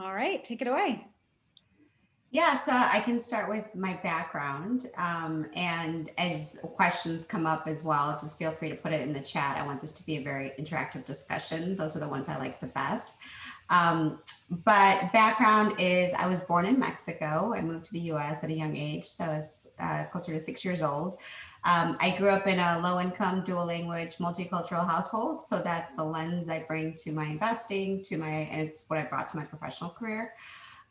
All right, take it away. Yeah, so I can start with my background. And as questions come up as well, just feel free to put it in the chat. I want this to be a very interactive discussion. Those are the ones I like the best. Um, but background is I was born in Mexico. I moved to the US at a young age, so I was closer to 6 years old. I grew up in a low income, dual language, multicultural household. So that's the lens I bring to my investing, and it's what I brought to my professional career.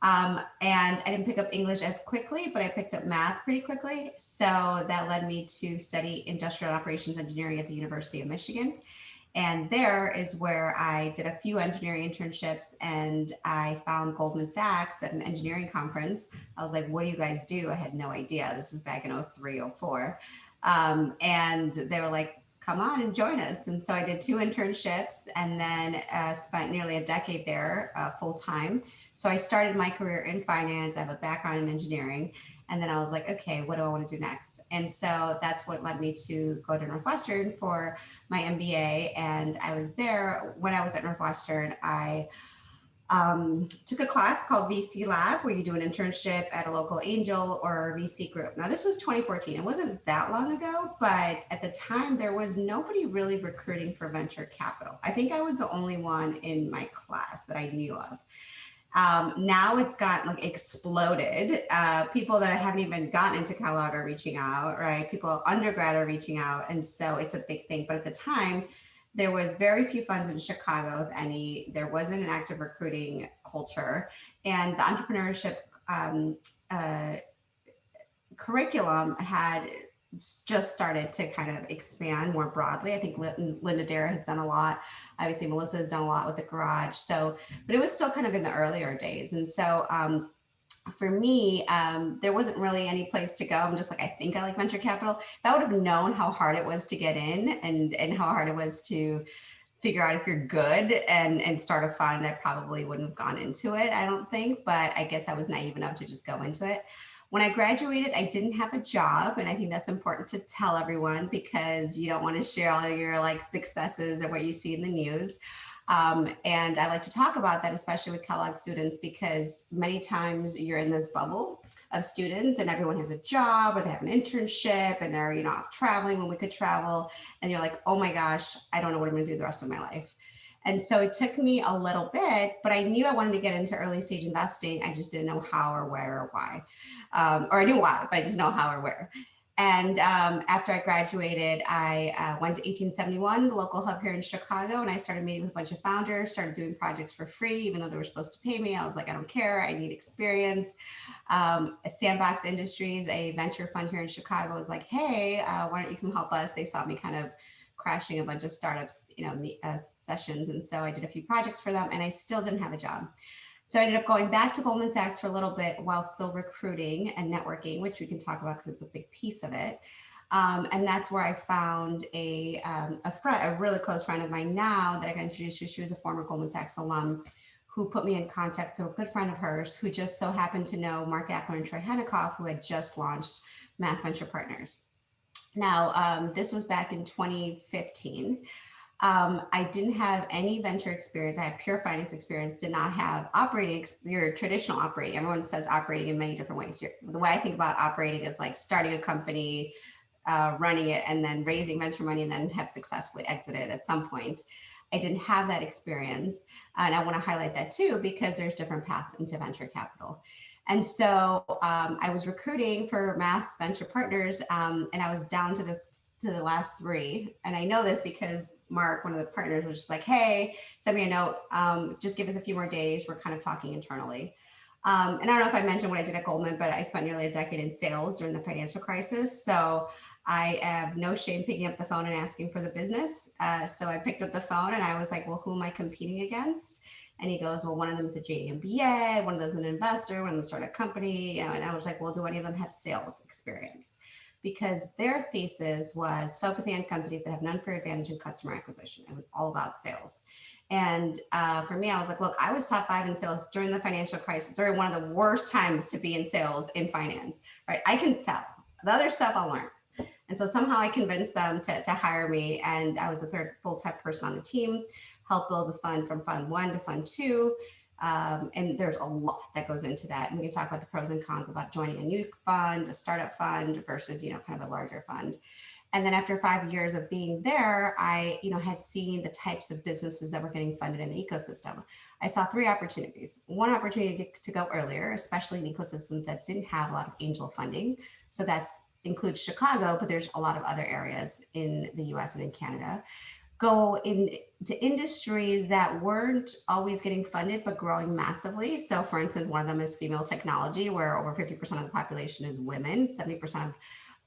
And I didn't pick up English as quickly, but I picked up math pretty quickly. So that led me to study industrial operations engineering at the University of Michigan. And there is where I did a few engineering internships and I found Goldman Sachs at an engineering conference. I was like, what do you guys do? I had no idea. This was back in 03, 04. And they were like, come on and join us. And so I did two internships and then spent nearly a decade there full time. So I started my career in finance. I have a background in engineering. And then I was like, okay, what do I want to do next? And so that's what led me to go to Northwestern for my MBA. And I was there when I was at Northwestern. I took a class called VC Lab, where you do an internship at a local angel or VC group. Now, this was 2014. It wasn't that long ago, but at the time, there was nobody really recruiting for venture capital. I think I was the only one in my class that I knew of. Now it's got like exploded. People that haven't even gotten into Kellogg are reaching out, right? People undergrad are reaching out. And so it's a big thing. But at the time, there was very few funds in Chicago, if any. There wasn't an active recruiting culture. And the entrepreneurship uh, curriculum had just started to kind of expand more broadly. I think Linda Dara has done a lot. Obviously, Melissa has done a lot with the garage. So, but it was still kind of in the earlier days. And so, for me, there wasn't really any place to go. I'm just like, I think I like venture capital. If I would have known how hard it was to get in and how hard it was to figure out if you're good and start a fund, I probably wouldn't have gone into it, I don't think. But I guess I was naive enough to just go into it. When I graduated, I didn't have a job. And I think that's important to tell everyone because you don't want to share all your like successes or what you see in the news. And I like to talk about that, especially with Kellogg students, because many times you're in this bubble of students and everyone has a job or they have an internship and they're, off traveling when we could travel. And you're like, oh my gosh, I don't know what I'm going to do the rest of my life. And so it took me a little bit, but I knew I wanted to get into early stage investing. I just didn't know how or where or why. Or I knew why, but I just know how or where. And after I graduated, I went to 1871, the local hub here in Chicago, and I started meeting with a bunch of founders, started doing projects for free, even though they were supposed to pay me. I was like, I don't care. I need experience. Sandbox Industries, a venture fund here in Chicago, was like, hey, why don't you come help us? They saw me kind of crashing a bunch of startups, sessions. And so I did a few projects for them, and I still didn't have a job. So I ended up going back to Goldman Sachs for a little bit while still recruiting and networking, which we can talk about because it's a big piece of it. And that's where I found a really close friend of mine now that I got introduced to. She was a former Goldman Sachs alum who put me in contact with a good friend of hers who just so happened to know Mark Ackler and Troy Henikoff, who had just launched Math Venture Partners. Now, this was back in 2015. I didn't have any venture experience. I had pure finance experience, did not have your traditional operating. Everyone says operating in many different ways. The way I think about operating is like starting a company, running it, and then raising venture money and then have successfully exited at some point. I didn't have that experience. And I want to highlight that too, because there's different paths into venture capital. And so I was recruiting for Math Venture Partners, and I was down to the last three. And I know this because Mark, one of the partners, was just like, hey, send me a note. Just give us a few more days. We're kind of talking internally. And I don't know if I mentioned what I did at Goldman, but I spent nearly a decade in sales during the financial crisis. So I have no shame picking up the phone and asking for the business. So I picked up the phone and I was like, well, who am I competing against? And he goes, well, one of them is a JD MBA, one of them is an investor, one of them started a company, and I was like, well, do any of them have sales experience? Because their thesis was focusing on companies that have an unfair advantage in customer acquisition. It was all about sales. And for me, I was like, look, I was top 5 in sales during the financial crisis, during one of the worst times to be in sales in finance, right? I can sell. The other stuff I'll learn. And so somehow I convinced them to hire me. And I was the third full-time person on the team, helped build the fund from fund 1 to fund 2. And there's a lot that goes into that. And we can talk about the pros and cons about joining a new fund, a startup fund versus, kind of a larger fund. And then after 5 years of being there, I, had seen the types of businesses that were getting funded in the ecosystem. I saw three opportunities. One opportunity to go earlier, especially in ecosystems that didn't have a lot of angel funding. So that's includes Chicago, but there's a lot of other areas in the US and in Canada. Go into industries that weren't always getting funded, but growing massively. So for instance, one of them is female technology, where over 50% of the population is women, 70% of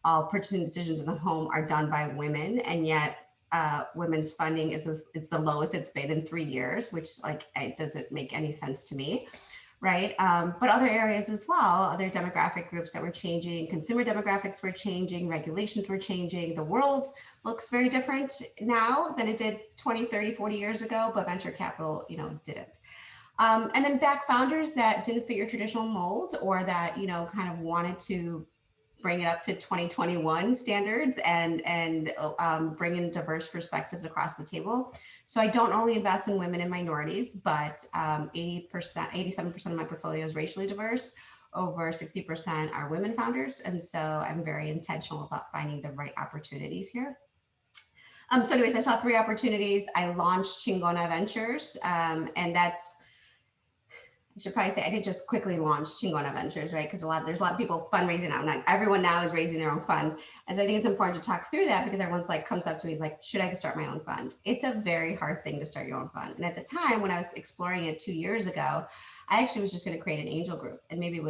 all purchasing decisions in the home are done by women, and yet women's funding it's the lowest it's been in 3 years, which it doesn't make any sense to me, right? But other areas as well, other demographic groups that were changing, consumer demographics were changing, regulations were changing. The world looks very different now than it did 20, 30, 40 years ago, but venture capital, didn't. And then back founders that didn't fit your traditional mold, or that, kind of wanted to bring it up to 2021 standards and bring in diverse perspectives across the table. So I don't only invest in women and minorities, but 87% of my portfolio is racially diverse. Over 60% are women founders. And so I'm very intentional about finding the right opportunities here. So anyways, I saw three opportunities. I launched Chingona Ventures, and that's, I should probably say I didn't just quickly launch Chingona Ventures, right? Because there's a lot of people fundraising now. Not everyone now is raising their own fund. And so I think it's important to talk through that, because everyone's comes up to me should I start my own fund? It's a very hard thing to start your own fund. And at the time when I was exploring it 2 years ago, I actually was just going to create an angel group. And maybe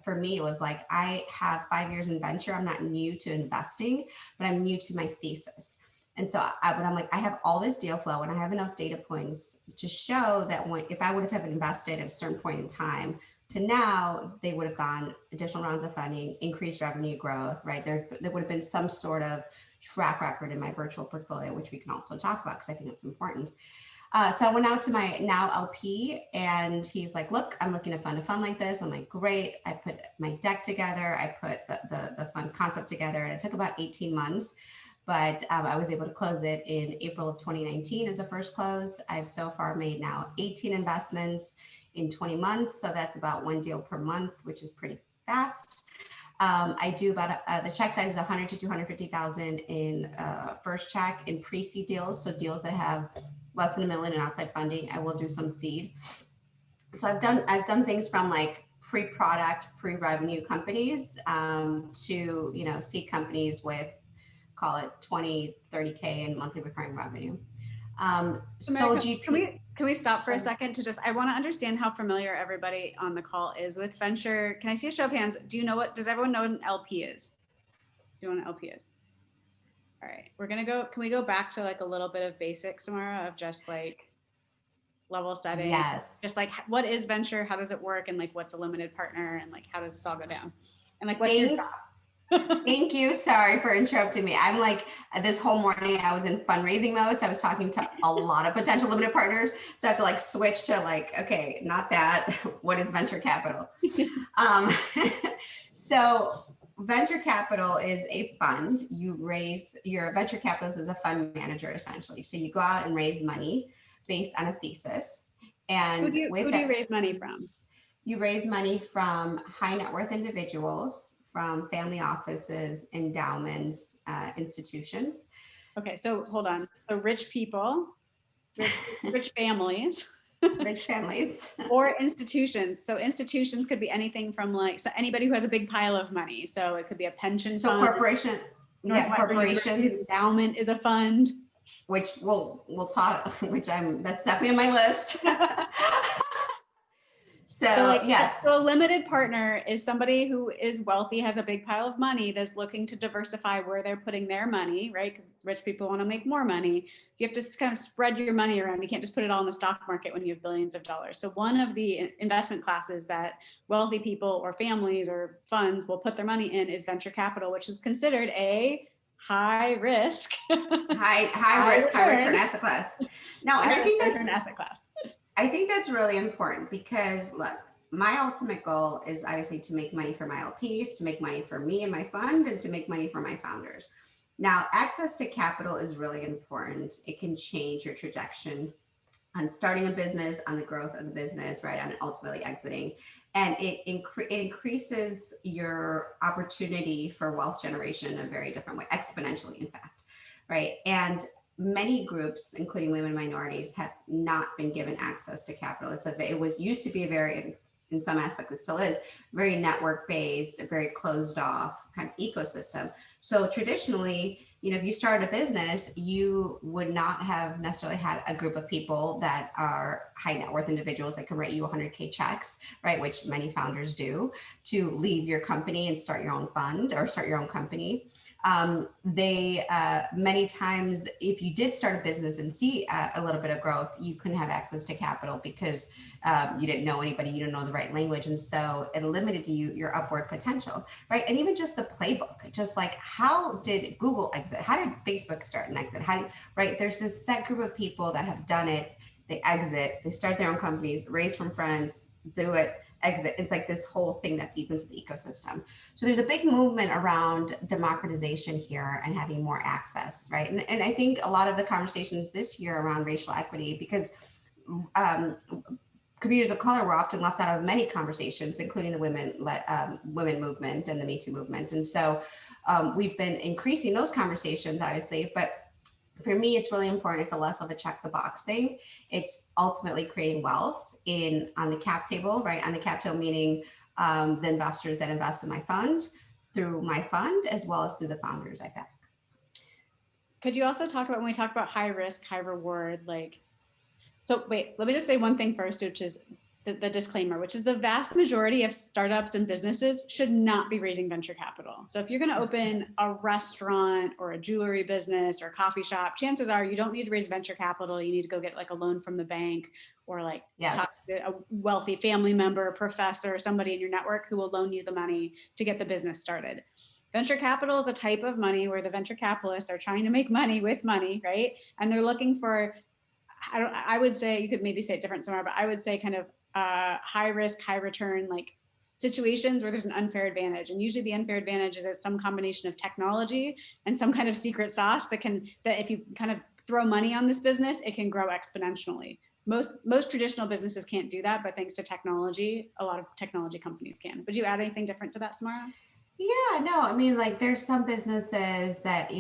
for me, it was I have 5 years in venture. I'm not new to investing, but I'm new to my thesis. And so I'm I have all this deal flow and I have enough data points to show that if I would have invested at a certain point in time to now, they would have gone additional rounds of funding, increased revenue growth, right? There would have been some sort of track record in my virtual portfolio, which we can also talk about because I think it's important. So I went out to my now LP, and he's like, look, I'm looking to fund a fund like this. I'm like, great. I put my deck together. I put the fund concept together, and it took about 18 months. But I was able to close it in April of 2019 as a first close. I've so far made now 18 investments in 20 months. So that's about one deal per month, which is pretty fast. I do about, the check size is 100 to 250,000 in first check. In pre-seed deals, so deals that have less than $1 million in outside funding, I will do some seed. So I've done things from pre-product, pre-revenue companies to, seed companies with, call it 20, 30K in monthly recurring revenue. GP. Can we stop for a second to I want to understand how familiar everybody on the call is with venture. Can I see a show of hands? Does everyone know what an LP is? Do you know what an LP is? All right, can we go back to a little bit of basics, Samara, of just level setting? Yes. Just what is venture? How does it work? And what's a limited partner? And how does this all go down? And what's your job? Thank you. Sorry for interrupting me. I'm this whole morning I was in fundraising mode. So I was talking to a lot of potential limited partners. So I have to switch to okay, not that. What is venture capital? So venture capital is a fund. Your venture capitalist is a fund manager essentially. So you go out and raise money based on a thesis. And who do you raise money from? You raise money from high net worth individuals, from family offices, endowments, institutions. Okay, so hold on. So rich people, rich families. Rich families. Or institutions. So institutions could be anything from so anybody who has a big pile of money. So it could be a pension fund. So corporation. Yeah, corporations. Endowment is a fund. Which we'll talk, that's definitely on my list. So yes. So a limited partner is somebody who is wealthy, has a big pile of money, that's looking to diversify where they're putting their money, right? Because rich people want to make more money. You have to kind of spread your money around. You can't just put it all in the stock market when you have billions of dollars. So one of the investment classes that wealthy people or families or funds will put their money in is venture capital, which is considered a high risk, high risk, high return asset class. No, and I think that's really important, because look, my ultimate goal is obviously to make money for my LPs, to make money for me and my fund, and to make money for my founders. Now, access to capital is really important. It can change your trajectory on starting a business, on the growth of the business, right, on ultimately exiting. And it increases your opportunity for wealth generation in a very different way, exponentially, in fact, right? And many groups, including women and minorities, have not been given access to capital. It was used to be a very, in some aspects it still is, very network based, a very closed off kind of ecosystem. So traditionally, if you started a business, you would not have necessarily had a group of people that are high net worth individuals that can write you 100K checks, right? Which many founders do, to leave your company and start your own fund or start your own company. Many times, if you did start a business and see a little bit of growth, you couldn't have access to capital because you didn't know anybody, you didn't know the right language. And so it limited your upward potential, right? And even just the playbook, just like, how did Google exit? How did Facebook start and exit? Right? There's this set group of people that have done it. They exit, they start their own companies, raise from friends, do it, exit. It's like this whole thing that feeds into the ecosystem. So there's a big movement around democratization here and having more access, right? And I think a lot of the conversations this year around racial equity, because communities of color were often left out of many conversations, including the women movement and the Me Too movement. And so we've been increasing those conversations, obviously, but for me, it's really important. It's a less of a check the box thing. It's ultimately creating wealth on the cap table, right? On the cap table, meaning the investors that invest in my fund, through my fund, as well as through the founders I back. Could you also talk about, when we talk about high risk, high reward, so wait, let me just say one thing first, which is the disclaimer, which is the vast majority of startups and businesses should not be raising venture capital. So if you're going to open a restaurant or a jewelry business or a coffee shop, chances are you don't need to raise venture capital. You need to go get like a loan from the bank, or talk to a wealthy family member, professor, somebody in your network who will loan you the money to get the business started. Venture capital is a type of money where the venture capitalists are trying to make money with money, right? And they're looking for, I would say, you could maybe say it different somewhere, but I would say kind of high risk, high return, like situations where there's an unfair advantage. And usually the unfair advantage is some combination of technology and some kind of secret sauce that if you kind of throw money on this business, it can grow exponentially. Most traditional businesses can't do that, but thanks to technology, a lot of technology companies can. Would you add anything different to that, Samara? Yeah, no, I mean, like, there's some businesses that,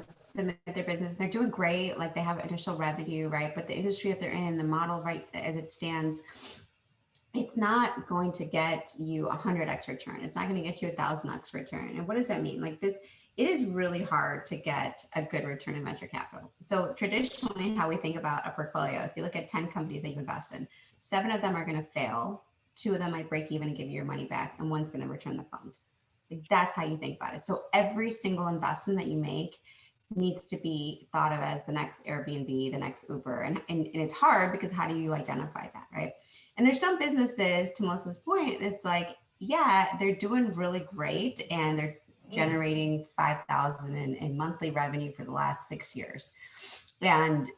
submit their business, they're doing great, like they have initial revenue, right? But the industry that they're in, the model, right, as it stands, it's not going to get you 100x return. It's not going to get you 1,000x return. And what does that mean? Like this, it is really hard to get a good return in venture capital. So traditionally, how we think about a portfolio, if you look at 10 companies that you invest in, 7 of them are going to fail. 2 of them might break even and give you your money back, and 1's going to return the fund. Like, that's how you think about it. So every single investment that you make needs to be thought of as the next Airbnb, the next Uber. And it's hard because how do you identify that, right? And there's some businesses, to Melissa's point, it's like, yeah, they're doing really great and they're generating 5,000 in monthly revenue for the last 6 years. And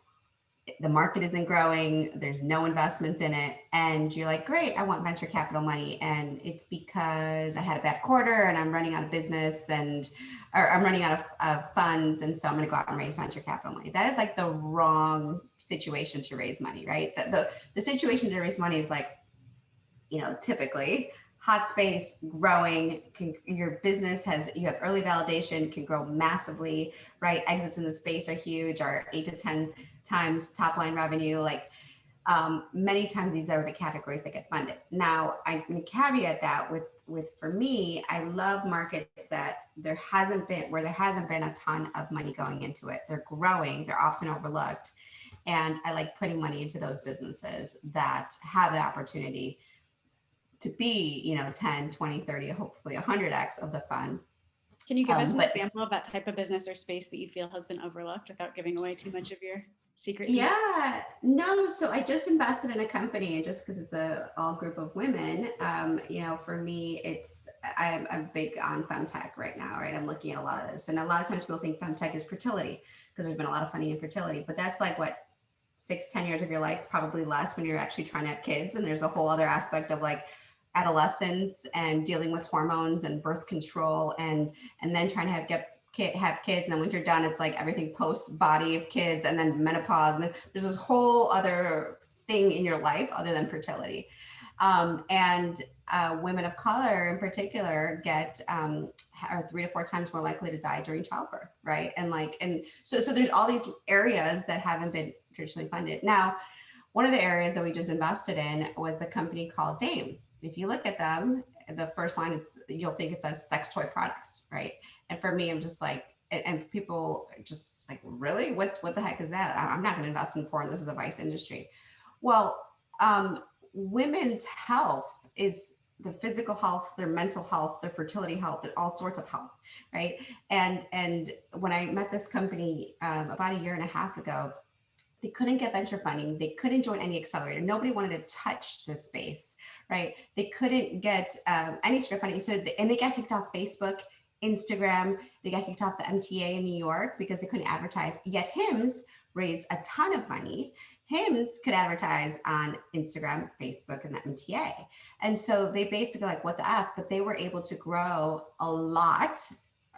the market isn't growing, there's no investments in it, and you're like, great, I want venture capital money, and it's because I had a bad quarter and I'm running out of business, or I'm running out of funds, and so I'm going to go out and raise venture capital money. That is like the wrong situation to raise money, right? The situation to raise money is like, typically hot space, growing, your business you have early validation, can grow massively, right? Exits in the space are huge, are 8 to 10 times top line revenue. Like many times these are the categories that get funded. Now I'm going to caveat that with for me, I love markets that there hasn't been a ton of money going into it. They're growing, they're often overlooked. And I like putting money into those businesses that have the opportunity to be, 10, 20, 30, hopefully 100x of the fund. Can you give us an example of that type of business or space that you feel has been overlooked without giving away too much of your secret? Yeah, no. So I just invested in a company, and just because it's all group of women, for me, I'm big on femtech right now, right? I'm looking at a lot of this, and a lot of times people think femtech is fertility because there's been a lot of funding in fertility, but that's like what, 6-10 years of your life, probably less, when you're actually trying to have kids. And there's a whole other aspect of like adolescence and dealing with hormones and birth control, and then trying to have kids. And then when you're done, it's like everything post body of kids, and then menopause. And then there's this whole other thing in your life other than fertility. And women of color in particular are 3 to 4 times more likely to die during childbirth, right? And so there's all these areas that haven't been traditionally funded. Now, one of the areas that we just invested in was a company called Dame. If you look at them, the first line, you'll think it says sex toy products, right? And for me, I'm just like, and people just like, really, what the heck is that? I'm not going to invest in porn. This is a vice industry. Well, women's health is the physical health, their mental health, their fertility health, all sorts of health, right? And when I met this company about 1.5 years ago, they couldn't get venture funding. They couldn't join any accelerator. Nobody wanted to touch this space, right? They couldn't get any sort of funding. And they got kicked off Facebook, Instagram. They got kicked off the MTA in New York because they couldn't advertise. Yet HIMSS raised a ton of money. HIMSS could advertise on Instagram, Facebook, and the MTA. And so they basically like, what the F, but they were able to grow a lot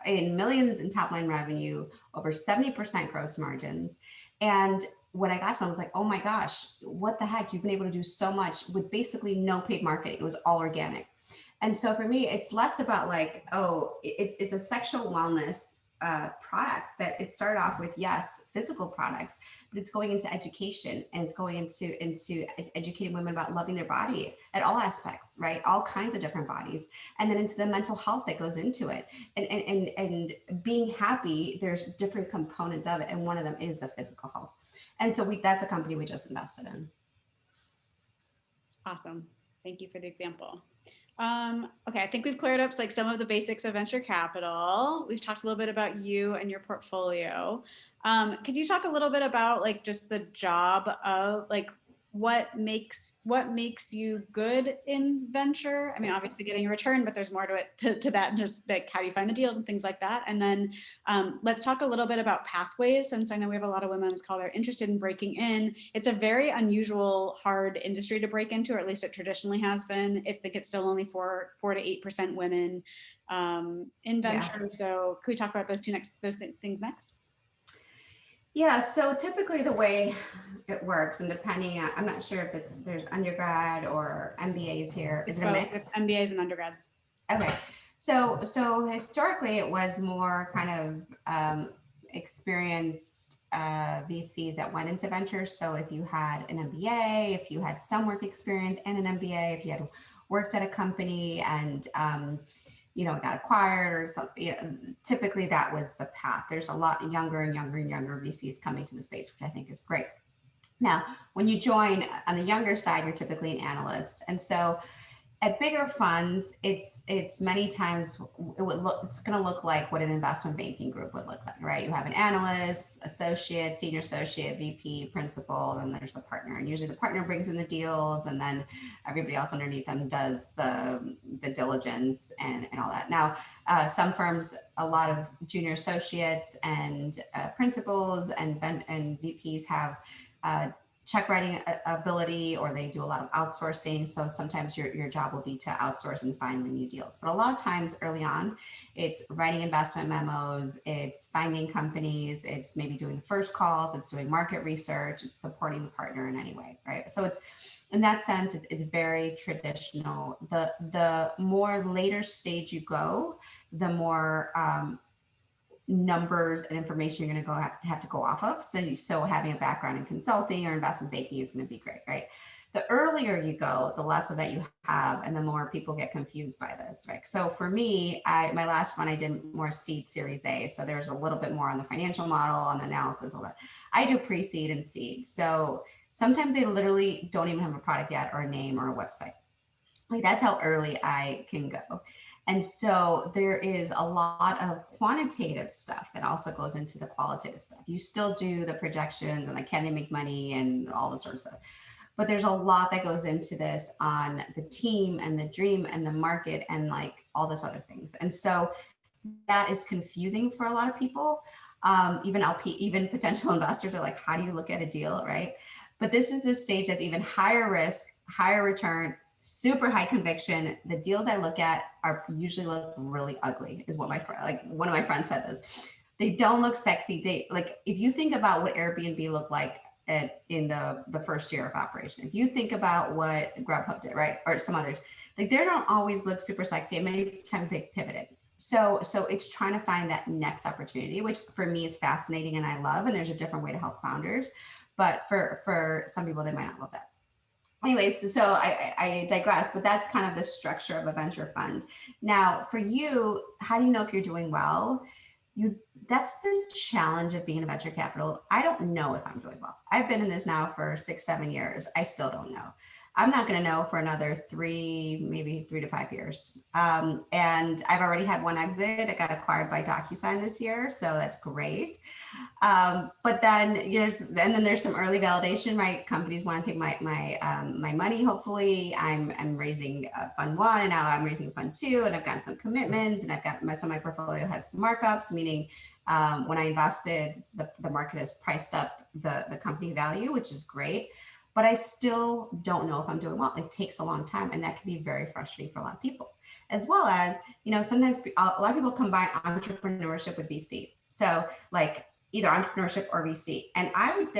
in millions in top line revenue, over 70% gross margins. And when I got to them, I was like, oh my gosh, what the heck? You've been able to do so much with basically no paid marketing. It was all organic. And so for me, it's less about like, oh, it's a sexual wellness product that it started off with, yes, physical products, but it's going into education, and it's going into educating women about loving their body at all aspects, right? All kinds of different bodies, and then into the mental health that goes into it, and being happy. There's different components of it, and one of them is the physical health. And so that's a company we just invested in. Awesome. Thank you for the example. Okay, I think we've cleared up like some of the basics of venture capital. We've talked a little bit about you and your portfolio. Could you talk a little bit about like just the job of like what makes you good in venture? I mean, obviously getting a return, but there's more to it to that, just like how do you find the deals and things like that. And then let's talk a little bit about pathways, since I know we have a lot of women on this call that are interested in breaking in. It's a very unusual, hard industry to break into, or at least it traditionally has been. I think it's still only 4 to 8% women in venture. Yeah. So could we talk about those things next? Yeah, so typically the way it works, and depending on, I'm not sure if there's undergrad or MBAs here. Is it a mix? It's MBAs and undergrads. Okay, so historically it was more kind of experienced VCs that went into ventures. So if you had an MBA, if you had some work experience and an MBA, if you had worked at a company and got acquired or something, typically that was the path. There's a lot younger and younger VCs coming to the space, which I think is great. Now, when you join on the younger side, you're typically an analyst. And so at bigger funds, it's many times it's going to look like what an investment banking group would look like, right? You have an analyst, associate, senior associate, VP, principal, and then there's the partner. And usually the partner brings in the deals, and then everybody else underneath them does the diligence and all that. Now, some firms, a lot of junior associates and principals and VPs have check writing ability, or they do a lot of outsourcing. So sometimes your job will be to outsource and find the new deals. But a lot of times early on, it's writing investment memos, it's finding companies, it's maybe doing the first calls, it's doing market research, it's supporting the partner in any way, right? So it's, in that sense, it's very traditional. The more later stage you go, the more numbers and information you're going to have to go off of. So having a background in consulting or investment banking is going to be great, right? The earlier you go, the less of that you have, and the more people get confused by this, right? So for me, my last one, I did more seed Series A. So there's a little bit more on the financial model, on the analysis, all that. I do pre-seed and seed. So sometimes they literally don't even have a product yet, or a name, or a website. Like, that's how early I can go. And so there is a lot of quantitative stuff that also goes into the qualitative stuff. You still do the projections and like, can they make money and all this sort of stuff. But there's a lot that goes into this on the team and the dream and the market and like all this other things. And so that is confusing for a lot of people. Even potential investors are like, how do you look at a deal, right? But this is the stage that's even higher risk, higher return, super high conviction. The deals I look at usually look really ugly, is what one of my friends said this. They don't look sexy. They like, if you think about what Airbnb looked like in the first year of operation. If you think about what Grubhub did, right, or some others, like they don't always look super sexy, and many times they pivoted. So it's trying to find that next opportunity, which for me is fascinating and I love. And there's a different way to help founders, but for some people they might not love that. Anyways, so I digress, but that's kind of the structure of a venture fund. Now, for you, how do you know if you're doing well? That's the challenge of being a venture capital. I don't know if I'm doing well. I've been in this now for 6-7 years. I still don't know. I'm not going to know for another maybe 3 to 5 years. And I've already had one exit. I got acquired by DocuSign this year, so that's great. But then there's some early validation, right? Companies want to take my money. Hopefully, I'm raising fund one, and now I'm raising fund two, and I've gotten some commitments, and I've got some of my portfolio has markups, meaning when I invested, the market has priced up the company value, which is great. But I still don't know if I'm doing well. It takes a long time, and that can be very frustrating for a lot of people. As well as, sometimes a lot of people combine entrepreneurship with VC. So like either entrepreneurship or VC. And I would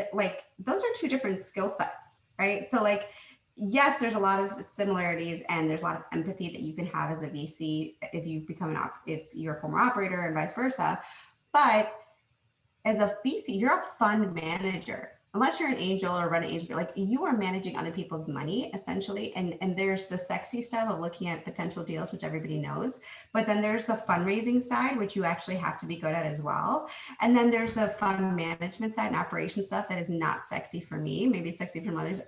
those are two different skill sets, right? So like, yes, there's a lot of similarities and there's a lot of empathy that you can have as a VC if you become if you're a former operator and vice versa. But as a VC, you're a fund manager. Unless you're an angel or run an angel, like you are managing other people's money essentially. And there's the sexy stuff of looking at potential deals, which everybody knows. But then there's the fundraising side, which you actually have to be good at as well. And then there's the fund management side and operation stuff that is not sexy for me. Maybe it's sexy from others.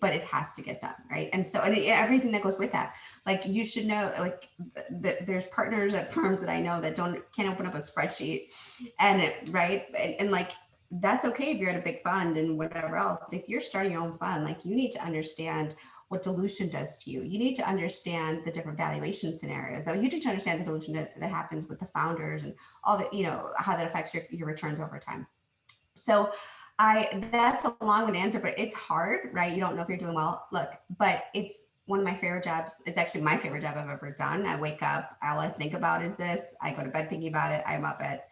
But it has to get done, right? And so everything that goes with that, like you should know, like there's partners at firms that I know that can't open up a spreadsheet, and like. That's okay if you're at a big fund and whatever else. But if you're starting your own fund, like you need to understand what dilution does to you. You need to understand the different valuation scenarios. Though you need to understand the dilution that happens with the founders and all the, how that affects your returns over time. So that's a long answer, but it's hard, right? You don't know if you're doing well. Look, but it's one of my favorite jobs. It's actually my favorite job I've ever done. I wake up, all I think about is this. I go to bed thinking about it. I'm up at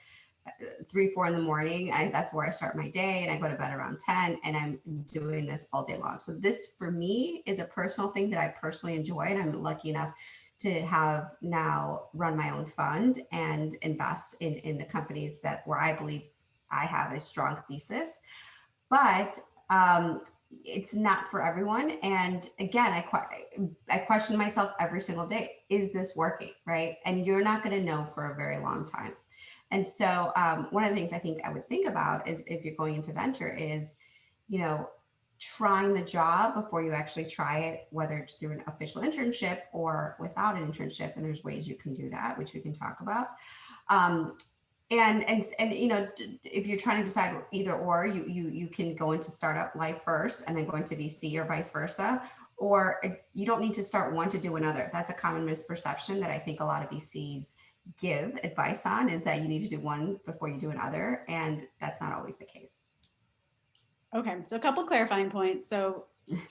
3-4 in the morning. That's where I start my day, and I go to bed around 10, and I'm doing this all day long. So this for me is a personal thing that I personally enjoy, and I'm lucky enough to have now run my own fund and invest in the companies where I believe I have a strong thesis. But it's not for everyone. And again, I question myself every single day: is this working, right? And you're not going to know for a very long time. And so one of the things I think I would think about is if you're going into venture is, trying the job before you actually try it, whether it's through an official internship or without an internship. And there's ways you can do that, which we can talk about. And if you're trying to decide either or, you can go into startup life first and then go into VC or vice versa. Or you don't need to start one to do another. That's a common misperception that I think a lot of VCs give advice on, is that you need to do one before you do another, and that's not always the case. Okay, so a couple clarifying points. So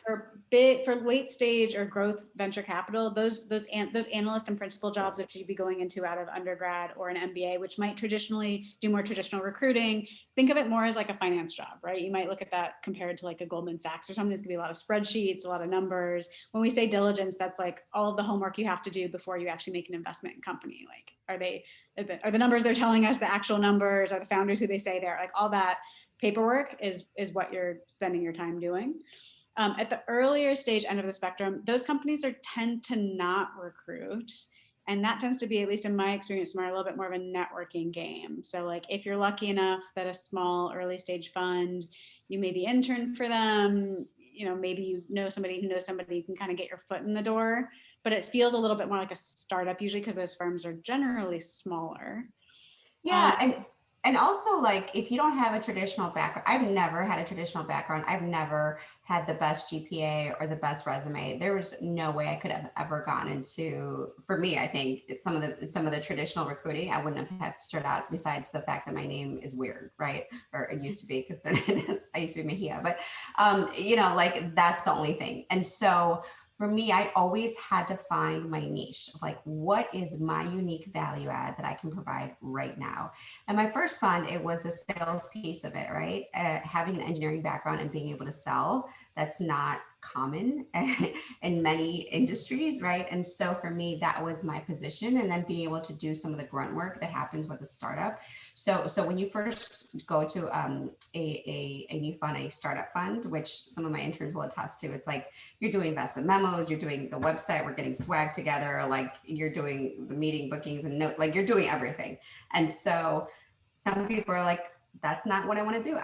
for late stage or growth venture capital, those analyst and principal jobs that you'd be going into out of undergrad or an MBA, which might traditionally do more traditional recruiting, think of it more as like a finance job, right? You might look at that compared to like a Goldman Sachs or something. There's gonna be a lot of spreadsheets, a lot of numbers. When we say diligence, that's like all of the homework you have to do before you actually make an investment in company. Like, are the numbers they're telling us the actual numbers? Are the founders who they say they're? Like, all that paperwork is what you're spending your time doing. At the earlier stage end of the spectrum, those companies tend to not recruit. And that tends to be, at least in my experience, a little bit more of a networking game. So like if you're lucky enough that a small early stage fund, you maybe intern for them, maybe you know somebody who knows somebody, you can kind of get your foot in the door. But it feels a little bit more like a startup usually because those firms are generally smaller. Yeah. And also, like, if you don't have a traditional background, I've never had a traditional background. I've never had the best GPA or the best resume. There was no way I could have ever gone into, for me, I think some of the traditional recruiting, I wouldn't have had stood out, besides the fact that my name is weird, right? Or it used to be, because I used to be Mejia, but like that's the only thing. And so for me, I always had to find my niche of like, what is my unique value add that I can provide right now? And my first fund, it was a sales piece of it, right? Having an engineering background and being able to sell, that's not common in many industries, right? And so for me, that was my position. And then being able to do some of the grunt work that happens with a startup. So when you first go to a new fund, a startup fund, which some of my interns will attest to, it's like you're doing investment memos, you're doing the website, we're getting swag together, like you're doing the meeting bookings and note, like you're doing everything. And so some people are like, that's not what I want to do.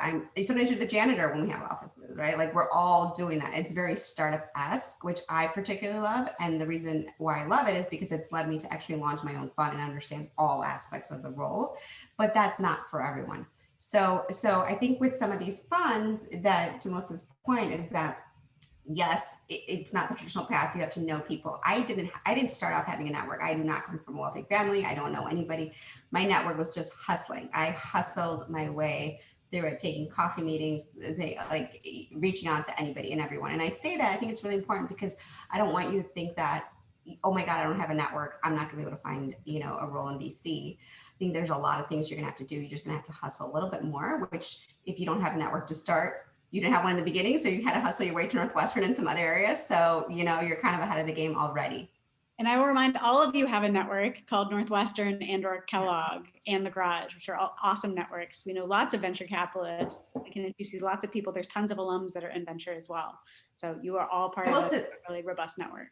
Sometimes you're the janitor when we have offices, right? Like we're all doing that. It's very startup-esque, which I particularly love. And the reason why I love it is because it's led me to actually launch my own fund and understand all aspects of the role, but that's not for everyone. So I think with some of these funds, that to Melissa's point is that yes, it's not the traditional path. You have to know people. I didn't start off having a network. I do not come from a wealthy family. I don't know anybody. My network was just hustling. I hustled my way through it, taking coffee meetings, like reaching out to anybody and everyone. And I say that, I think it's really important because I don't want you to think that, oh my God, I don't have a network, I'm not gonna be able to find, a role in VC. I think there's a lot of things you're gonna have to do. You're just gonna have to hustle a little bit more, which if you don't have a network to start, you didn't have one in the beginning, so you had to hustle your way to Northwestern in some other areas. So, you're kind of ahead of the game already. And I will remind all of you have a network called Northwestern and or Kellogg and The Garage, which are all awesome networks. We know lots of venture capitalists. I can introduce you to lots of people. There's tons of alums that are in venture as well. So you are all part of a really robust network.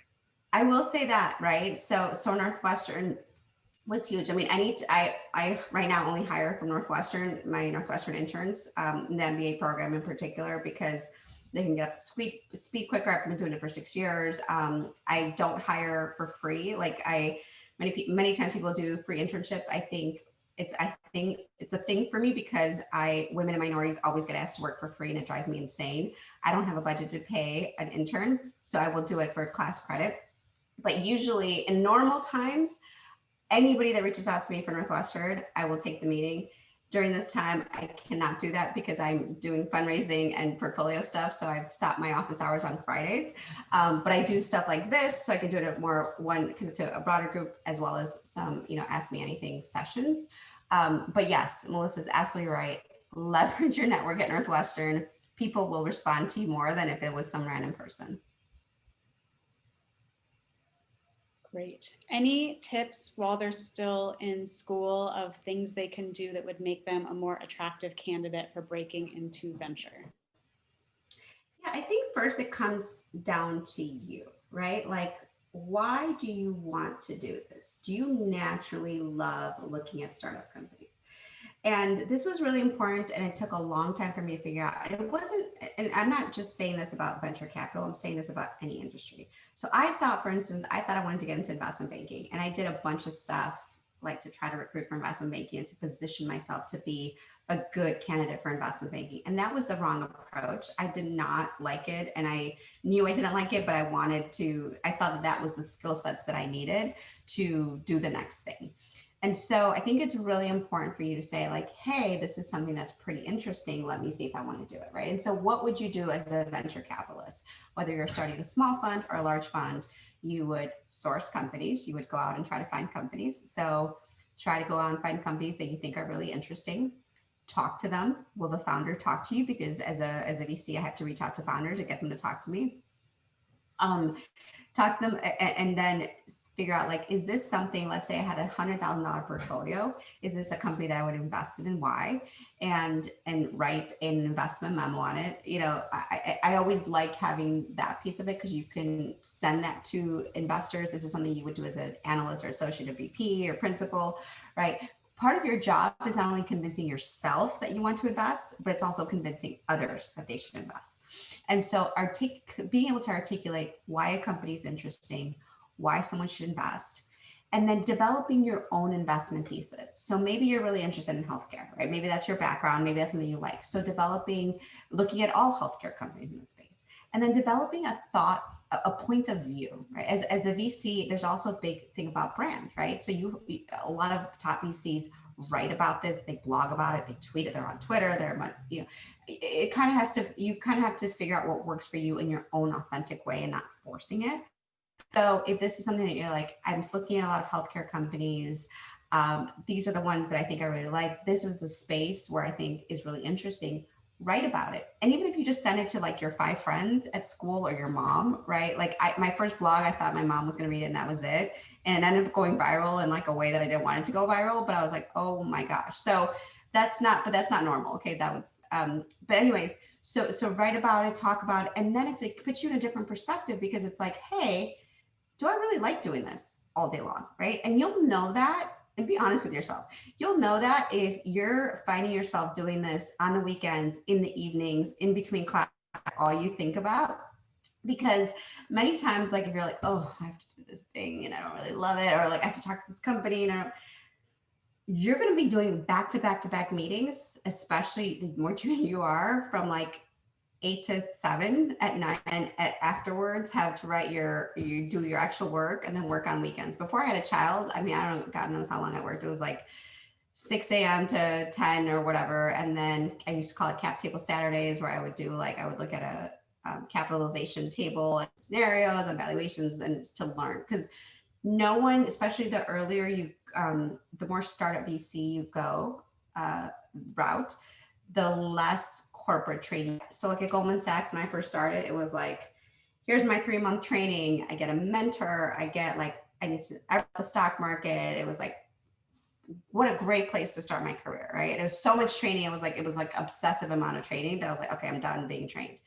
I will say that, right? So Northwestern was huge. I mean, I right now only hire from Northwestern, my Northwestern interns, the MBA program in particular, because they can get up to speed quicker. I've been doing it for 6 years. I don't hire for free. Like many times people do free internships. I think it's a thing for me because women and minorities always get asked to work for free and it drives me insane. I don't have a budget to pay an intern, so I will do it for class credit. But usually in normal times, anybody that reaches out to me for Northwestern, I will take the meeting. During this time, I cannot do that because I'm doing fundraising and portfolio stuff. So I've stopped my office hours on Fridays. But I do stuff like this, so I can do it at to a broader group, as well as some, ask me anything sessions. But yes, Melissa's absolutely right. Leverage your network at Northwestern. People will respond to you more than if it was some random person. Great. Any tips while they're still in school of things they can do that would make them a more attractive candidate for breaking into venture? Yeah, I think first it comes down to you, right? Like, why do you want to do this? Do you naturally love looking at startup companies? And this was really important, and it took a long time for me to figure out. It wasn't, and I'm not just saying this about venture capital, I'm saying this about any industry. So I thought, for instance, I wanted to get into investment banking, and I did a bunch of stuff like to try to recruit for investment banking and to position myself to be a good candidate for investment banking. And that was the wrong approach. I did not like it, and I knew I didn't like it, but I thought that was the skill sets that I needed to do the next thing. And so I think it's really important for you to say like, hey, this is something that's pretty interesting. Let me see if I want to do it, right? And so what would you do as a venture capitalist? Whether you're starting a small fund or a large fund, you would source companies. You would go out and try to find companies. So try to go out and find companies that you think are really interesting. Talk to them. Will the founder talk to you? Because as a VC, I have to reach out to founders and get them to talk to me. Talk to them and then figure out like, is this something, let's say I had $100,000 portfolio. Is this a company that I would invest in and why? And write an investment memo on it. I always like having that piece of it because you can send that to investors. This is something you would do as an analyst or associate or VP or principal, right? Part of your job is not only convincing yourself that you want to invest, but it's also convincing others that they should invest. And so being able to articulate why a company is interesting, why someone should invest, and then developing your own investment thesis. So maybe you're really interested in healthcare, right? Maybe that's your background. Maybe that's something you like. So looking at all healthcare companies in the space, and then developing a point of view, right? As a VC, there's also a big thing about brand, right? So a lot of top VCs write about this, they blog about it, they tweet it, they're on Twitter, you kind of have to figure out what works for you in your own authentic way and not forcing it. So if this is something that you're like, I'm looking at a lot of healthcare companies, these are the ones that I think I really like. This is the space where I think is really interesting. Write about it. And even if you just send it to like your 5 friends at school or your mom, right? Like my first blog, I thought my mom was going to read it and that was it. And it ended up going viral in like a way that I didn't want it to go viral, but I was like, oh my gosh. So that's not normal. Okay. That was, but anyways, so write about it, talk about it. And then it puts you in a different perspective because it's like, hey, do I really like doing this all day long? Right. And you'll know that, and be honest with yourself. You'll know that if you're finding yourself doing this on the weekends, in the evenings, in between class, all you think about. Because many times, like if you're like, oh, I have to do this thing and I don't really love it, or like I have to talk to this company and you're going to be doing back to back to back meetings, especially the more junior you are, from like 8 to 7 at night, and afterwards have to you do your actual work and then work on weekends. Before I had a child, I mean, I don't know, God knows how long I worked. It was like 6 a.m. to 10 or whatever. And then I used to call it cap table Saturdays, where I would look at a capitalization table and scenarios and valuations and to learn. Because no one, especially the earlier you, the more startup VC you go route, the less corporate training. So like at Goldman Sachs, when I first started, it was like, here's my 3-month training. I get a mentor. I get like, I need to, the stock market. It was like, what a great place to start my career, right? It was so much training. It was like obsessive amount of training that I was like, okay, I'm done being trained.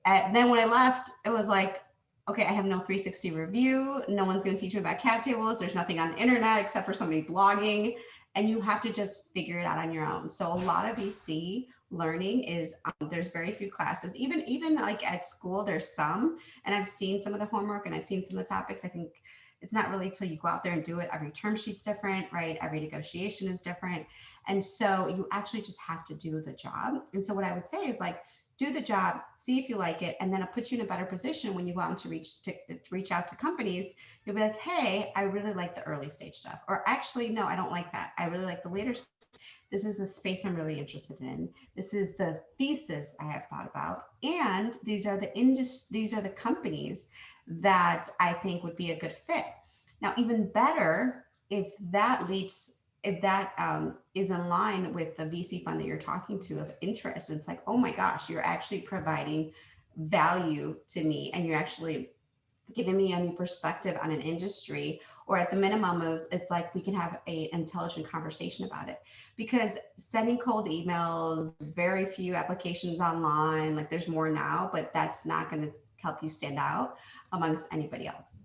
And then when I left, it was like, okay, I have no 360 review. No one's going to teach me about cap tables. There's nothing on the internet except for somebody blogging, and you have to just figure it out on your own. So a lot of VC learning is there's very few classes. Even like at school, there's some, and I've seen some of the homework and I've seen some of the topics. I think it's not really till you go out there and do it. Every term sheet's different, right? Every negotiation is different, and so you actually just have to do the job. And so what I would say is like, do the job, see if you like it, and then it puts you in a better position when you go out to reach out to companies. You'll be like, hey, I really like the early stage stuff. Or actually, no, I don't like that. I really like the later stuff. This is the space I'm really interested in. This is the thesis I have thought about. And these are the companies that I think would be a good fit. Now, even better, if that is in line with the VC fund that you're talking to of interest, it's like, oh my gosh, you're actually providing value to me, and you're actually giving me a new perspective on an industry. Or at the minimum, it's like we can have an intelligent conversation about it. Because sending cold emails, very few applications online, like there's more now, but that's not going to help you stand out amongst anybody else.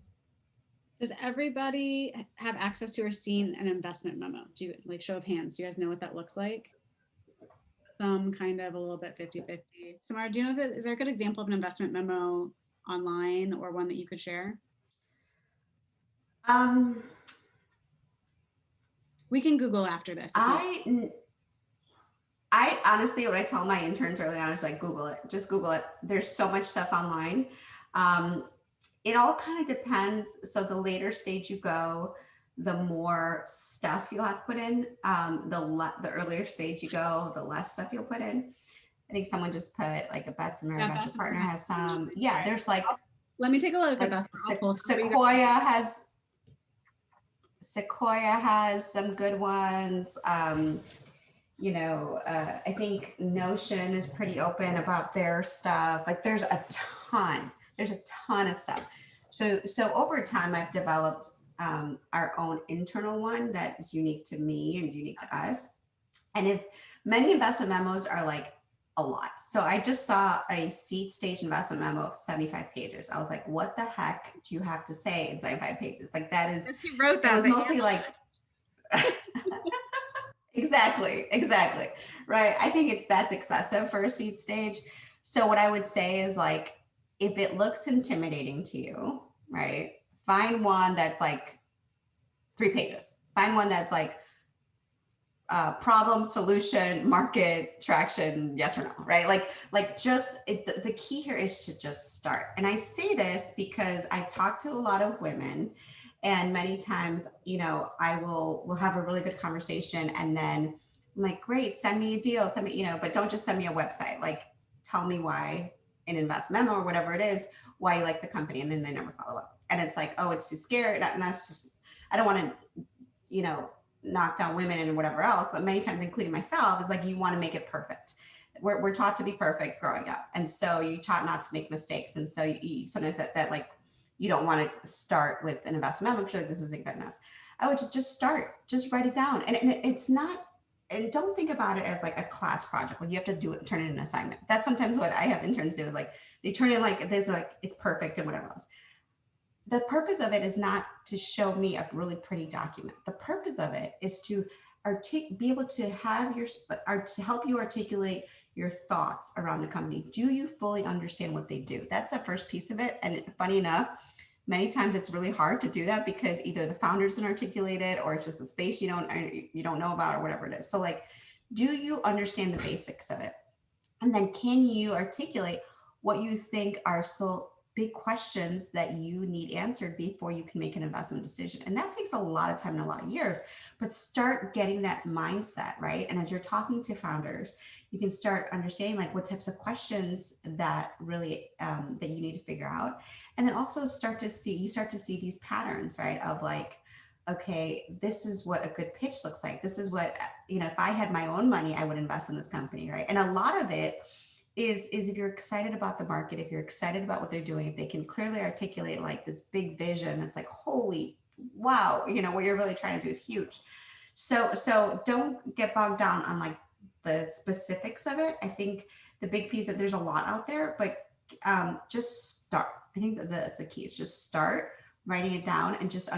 Does everybody have access to or seen an investment memo? Do you, like, show of hands, do you guys know what that looks like? Some kind of a little bit 50-50. Samara, do you know is there a good example of an investment memo online or one that you could share? We can Google after this. I honestly, what I tell my interns early on is like, Google it, just Google it. There's so much stuff online. It all kind of depends. So the later stage you go, the more stuff you'll have to put in. The earlier stage you go, the less stuff you'll put in. I think someone just put like a Bessemer venture partner has some. Yeah, there's like. Let me take a look at like that. Sequoia has some good ones. I think Notion is pretty open about their stuff. Like there's a ton of stuff. So over time, I've developed our own internal one that is unique to me and unique to us. And if many investment memos are like a lot. So I just saw a seed stage investment memo of 75 pages. I was like, what the heck do you have to say in 75 pages? Like that is, you wrote that. It was mostly like, exactly. Right. I think that's excessive for a seed stage. So what I would say is like, if it looks intimidating to you, right, find one that's like 3 pages. Find one that's like problem, solution, market, traction, yes or no, right? Like just the key here is to just start. And I say this because I talk to a lot of women, and many times, we'll have a really good conversation, and then I'm like, great, send me a deal, tell me, but don't just send me a website. Like, tell me why an invest memo or whatever it is, why you like the company, and then they never follow up. and it's like, oh, it's too scary. And that's just, I don't want to, knock down women and whatever else, but many times, including myself, is like, you want to make it perfect. We're taught to be perfect growing up. And so you taught not to make mistakes. And so you sometimes that like, you don't want to start with an investment memo because you're like, this isn't good enough. I would just start, just write it down. And it's not, and don't think about it as like a class project when you have to do it, turn in an assignment. That's sometimes what I have interns do. Like they turn in like, there's like, it's perfect and whatever else. The purpose of it is not to show me a really pretty document. The purpose of it is to be able to have to help you articulate your thoughts around the company. Do you fully understand what they do? That's the first piece of it. And funny enough, many times it's really hard to do that because either the founders didn't articulate it or it's just a space you don't know about or whatever it is. So like, do you understand the basics of it? And then can you articulate what you think are still big questions that you need answered before you can make an investment decision? And that takes a lot of time and a lot of years, but start getting that mindset, right? And as you're talking to founders, you can start understanding like what types of questions that really that you need to figure out. And then also start to see these patterns, right? Of like, okay, this is what a good pitch looks like. This is what, if I had my own money, I would invest in this company, right? And a lot of it is if you're excited about the market, if you're excited about what they're doing, if they can clearly articulate like this big vision that's like, holy wow, what you're really trying to do is huge. So don't get bogged down on like the specifics of it. I think the big piece that there's a lot out there, but just start. I think that's the key, is just start writing it down and just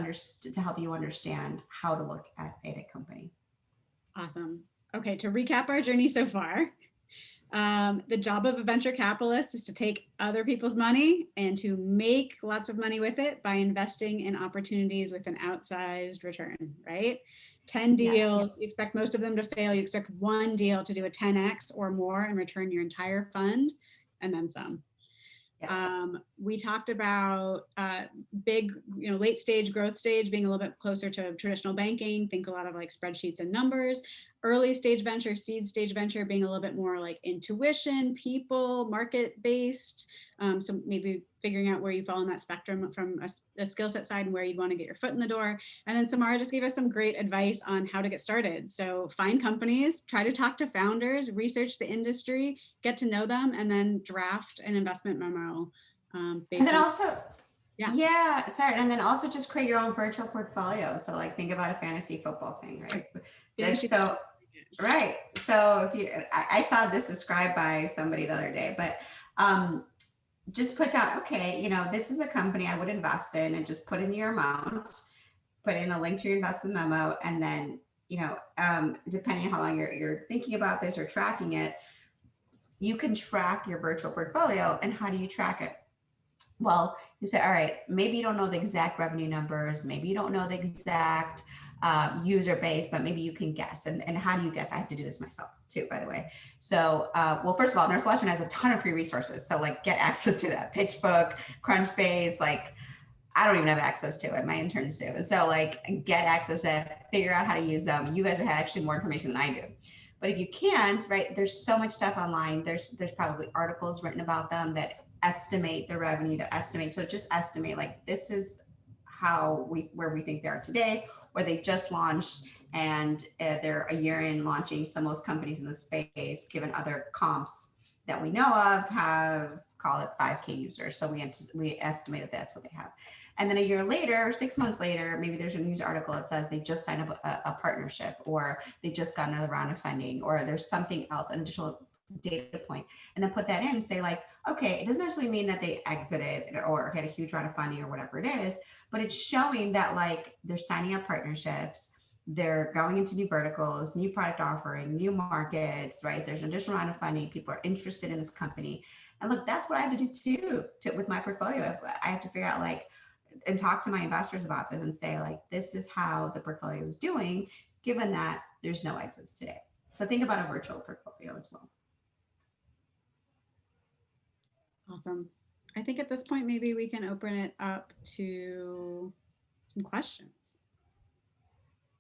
to help you understand how to look at a company. Awesome. Okay, to recap our journey so far, the job of a venture capitalist is to take other people's money and to make lots of money with it by investing in opportunities with an outsized return, right? 10 deals, you expect most of them to fail. You expect one deal to do a 10x or more and return your entire fund and then some. We talked about big, late stage, growth stage being a little bit closer to traditional banking. Think a lot of like spreadsheets and numbers. Early stage venture, seed stage venture being a little bit more like intuition, people, market based. So maybe figuring out where you fall in that spectrum from a skill set side and where you'd want to get your foot in the door. And then Samara just gave us some great advice on how to get started. So find companies, try to talk to founders, research the industry, get to know them, and then draft an investment memo. And then also, and then also just create your own virtual portfolio. So like think about a fantasy football thing, right? Right. So if I saw this described by somebody the other day, but just put down, okay, this is a company I would invest in, and just put in your amount, put in a link to your investment memo. And then, depending on how long you're thinking about this or tracking it, you can track your virtual portfolio. And how do you track it? Well, you say, all right, maybe you don't know the exact revenue numbers. Maybe you don't know the exact user base, but maybe you can guess. And how do you guess? I have to do this myself too, by the way. So, well, first of all, Northwestern has a ton of free resources. So like get access to that PitchBook, Crunchbase, like I don't even have access to it. My interns do. So like get access to it, figure out how to use them. You guys have actually more information than I do. But if you can't, right, there's so much stuff online. There's probably articles written about them that estimate the revenue, so just estimate like this is where we think they are today, or they just launched and they're a year in launching. So most companies in the space, given other comps that we know of, have call it 5K users. So we estimate that that's what they have. And then a year later, 6 months later, maybe there's a news article that says they just signed up a partnership, or they just got another round of funding, or there's something else, an additional data point, and then put that in and say like, okay, it doesn't actually mean that they exited or had a huge round of funding or whatever it is, but it's showing that like they're signing up partnerships, they're going into new verticals, new product offering, new markets, right? There's an additional round of funding. People are interested in this company. And look, that's what I have to do too, with my portfolio. I have to figure out like, and talk to my investors about this and say like, this is how the portfolio is doing, given that there's no exits today. So think about a virtual portfolio as well. Awesome. I think at this point, maybe we can open it up to some questions.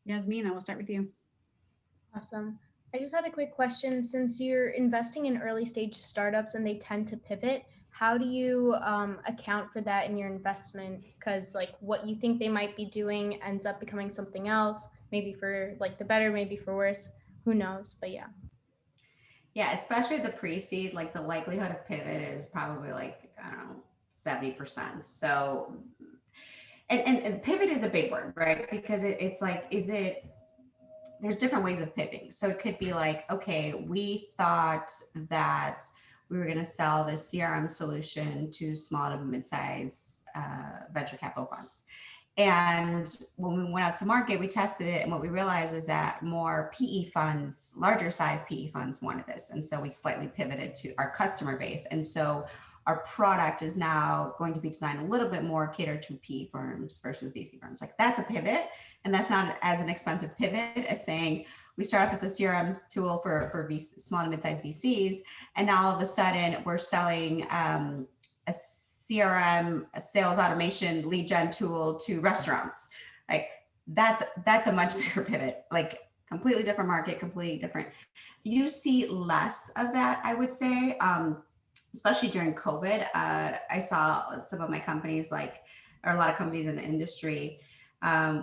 Yasmina, we'll start with you. Awesome. I just had a quick question. Since you're investing in early stage startups and they tend to pivot, how do you account for that in your investment? Because like what you think they might be doing ends up becoming something else, maybe for like the better, maybe for worse, who knows? But yeah. Yeah, especially the pre-seed, like the likelihood of pivot is probably like, I don't know, 70%. So, and pivot is a big word, right? Because it's like, there's different ways of pivoting. So it could be like, okay, we thought that we were going to sell the CRM solution to small to mid-size venture capital funds. And when we went out to market, we tested it. And what we realized is that more PE funds, larger size PE funds wanted this. And so we slightly pivoted to our customer base. And so our product is now going to be designed a little bit more catered to PE firms versus VC firms. Like that's a pivot. And that's not as an expensive pivot as saying we start off as a CRM tool for small to mid-sized VCs. And now all of a sudden we're selling a CRM, a sales automation lead gen tool to restaurants. Like that's a much bigger pivot, like completely different market, completely different. You see less of that, I would say, especially during COVID. I saw some of my companies, or a lot of companies in the industry,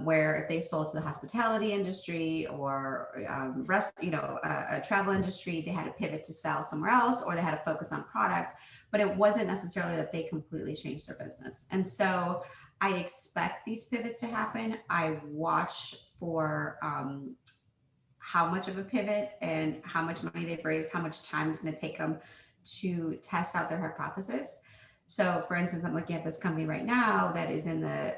where if they sold to the hospitality industry or a travel industry, they had to pivot to sell somewhere else, or they had to focus on product. But it wasn't necessarily that they completely changed their business. And so I expect these pivots to happen. I watch for how much of a pivot and how much money they've raised, how much time it's going to take them to test out their hypothesis. So, for instance, I'm looking at this company right now that is in the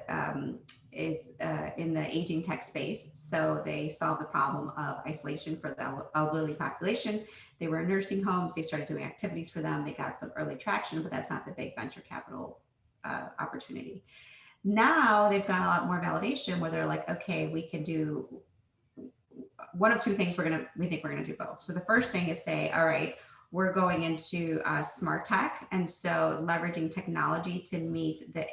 aging tech space. So they solved the problem of isolation for the elderly population. They were in nursing homes. They started doing activities for them. They got some early traction, but that's not the big venture capital opportunity. Now they've got a lot more validation where they're like, okay, we can do one of two things. We think we're gonna do both. So the first thing is say, all right, we're going into smart tech. And so leveraging technology to meet the